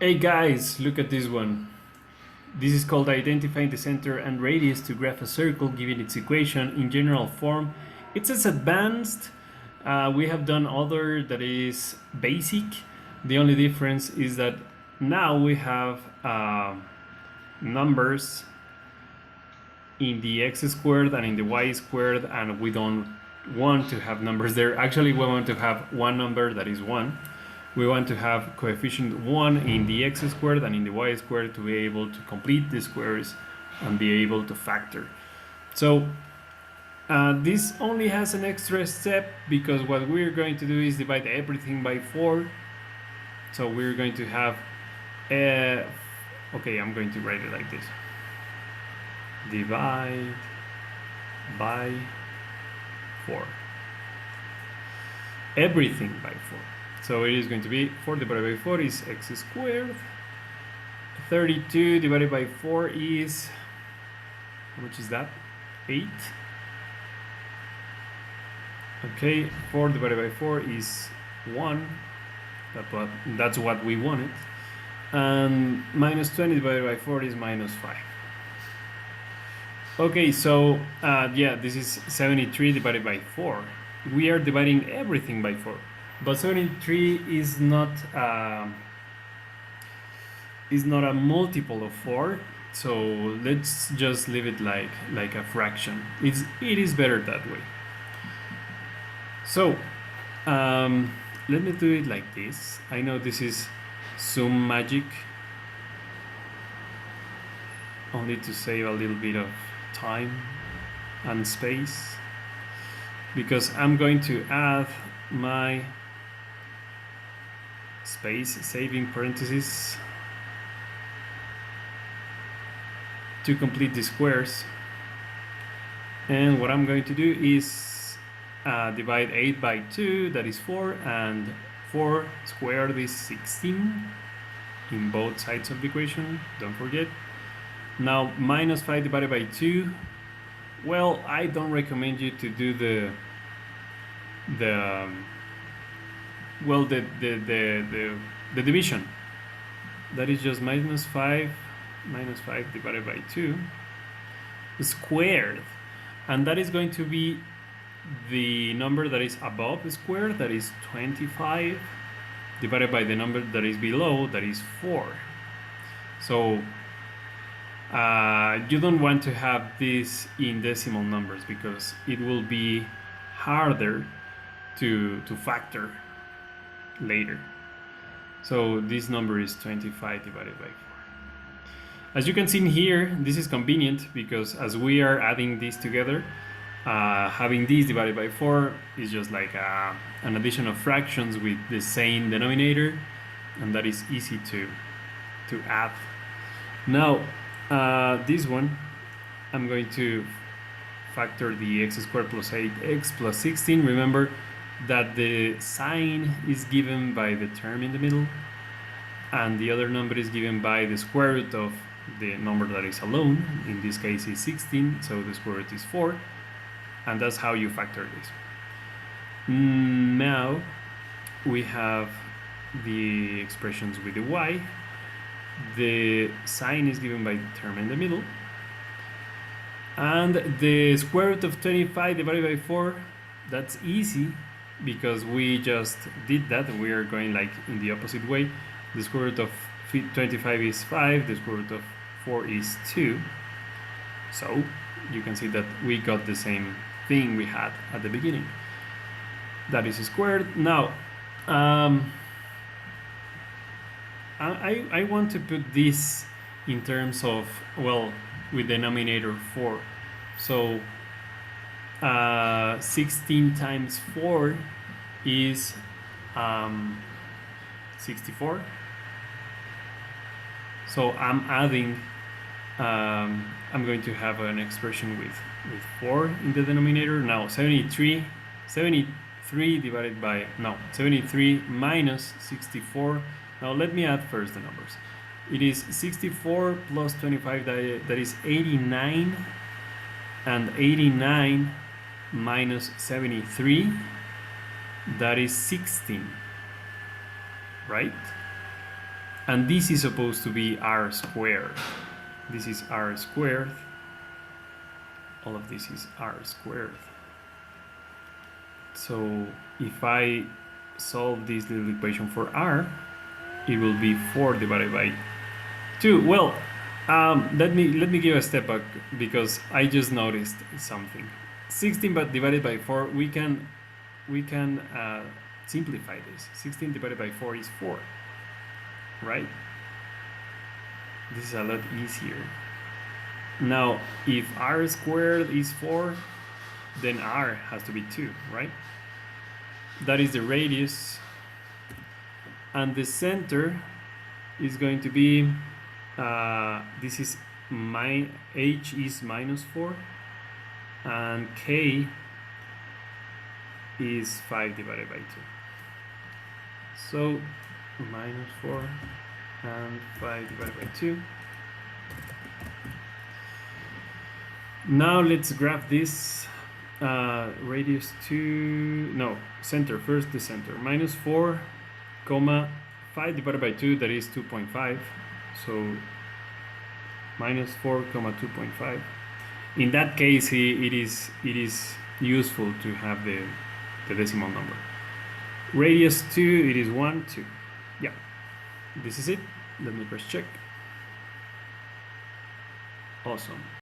Hey guys, look at this one. This is called identifying the center and radius to graph a circle given its equation in general form. It says advanced. We have done other that is basic. The only difference is that now we have numbers in the x squared and in the y squared, and we don't want to have numbers there. Actually, we want to have one number that is 1. We want to have coefficient 1 in the x squared and in the y squared to be able to complete the squares and be able to factor. So this only has an extra step because what we're going to do is divide everything by 4. So we're going to have, okay, I'm going to write it like this. Divide by 4. Everything by 4. So it is going to be 4 divided by 4 is x squared. 32 divided by 4 is, how much is that? 8. Okay, 4 divided by 4 is 1. That's what we wanted. And minus 20 divided by 4 is minus 5. Okay, so yeah, this is 73 divided by 4. We are dividing everything by 4. But 73 is not a multiple of 4, so let's just leave it like a fraction. It is better that way. So let me do it like this. I know this is Zoom magic, only to save a little bit of time and space, because I'm going to add my space saving parentheses to complete the squares. And what I'm going to do is divide 8 by 2, that is 4, and 4 squared is 16 in both sides of the equation, don't forget. Now minus 5 divided by 2, well, I don't recommend you to do the division. That is just minus 5 divided by 2 squared, and that is going to be the number that is above squared, that is 25, divided by the number that is below, that is 4. So you don't want to have this in decimal numbers because it will be harder to factor later. So this number is 25 divided by 4. As you can see in here, this is convenient because as we are adding these together, having these divided by 4 is just like an addition of fractions with the same denominator, and that is easy to add. Now this one, I'm going to factor the x squared plus 8x plus 16. Remember that the sign is given by the term in the middle, and the other number is given by the square root of the number that is alone. In this case is 16, so the square root is 4, and that's how you factor this. Now we have the expressions with the y. The sign is given by the term in the middle, and the square root of 25 divided by 4, that's easy because we just did that. We are going like in the opposite way. The square root of 25 is 5, the square root of 4 is 2. So you can see that we got the same thing we had at the beginning. That is squared. Now I want to put this in terms of, well, with denominator 4. So 16 times 4 is 64. So I'm adding, I'm going to have an expression with 4 in the denominator. Now 73 divided by, no, 73 minus 64. Now let me add first the numbers. It is 64 plus 25, that is 89, and 89 minus 73, that is 16, right? And this is supposed to be r squared. This is r squared. All of this is r squared. So if I solve this little equation for r, it will be 4 divided by 2. Well, let me give a step back because I just noticed something. 16 but divided by 4, we can simplify this. 16 divided by 4 is 4, right? This is a lot easier. Now, if r squared is 4, then r has to be 2, right? That is the radius. And the center is going to be, this is h is minus 4, and k is 5 divided by 2. So minus 4 and 5 divided by 2. Now let's graph this radius to, no, center, first the center. Minus 4, comma, 5 divided by 2, that is 2.5. So minus 4, comma 2.5. In that case, it is useful to have the decimal number. Radius 2, it is 1, 2. Yeah, this is it. Let me press check. Awesome.